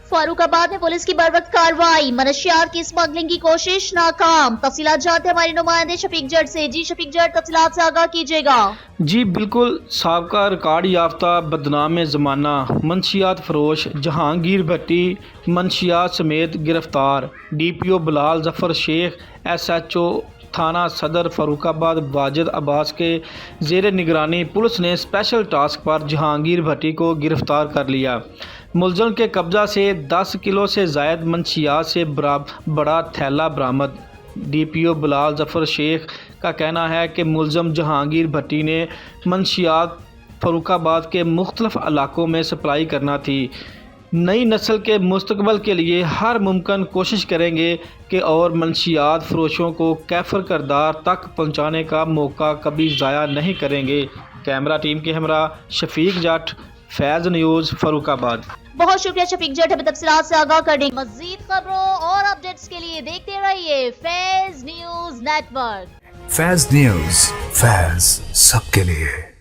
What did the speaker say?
फारूक आबाद में पुलिस की बरवक्त कार्रवाई, मनशियात की स्मगलिंग की कोशिश नाकाम। तफसीलात जानते हैं हमारे नुमाइंदे शफीक जट से। जी शफीक जट, तफसीलात से आगाह कीजिएगा। जी बिल्कुल, साबका रिकॉर्ड याफ्ता बदनाम ज़माना मनशियात फरोश जहांगीर भट्टी मनशियात समेत गिरफ्तार। DPO बिलाल जफर शेख, SHO थाना सदर फरूखाबाद वाजिद अब्बास के ज़ेर निगरानी पुलिस ने स्पेशल टास्क पर जहांगीर भट्टी को गिरफ्तार कर लिया। मुलज़म के कब्ज़ा से 10 किलो से ज़ायद मंशियात से बड़ा थैला बरामद। DPO बिलाल जफर शेख का कहना है कि मुलज़म जहांगीर भट्टी ने मंशियात फरूखाबाद के मुख्तलिफ इलाकों में सप्लाई करना थी। नई नस्ल के मुस्तकबल के लिए हर मुमकिन कोशिश करेंगे कि और मंशियात फरोशों को कैफर करदार तक पहुंचाने का मौका कभी ज़ाया नहीं करेंगे। कैमरा टीम के हमरा शफीक जट, फैज़ न्यूज़ फरूखाबाद। बहुत शुक्रिया शफीक जट, हमें तफसीलात से आगाह करने। मज़ीद खबरों और अपडेट्स के लिए देखते रहिए फैज़ न्यूज़ नेटवर्क। फैज़ न्यूज़, फैज़ सबके लिए।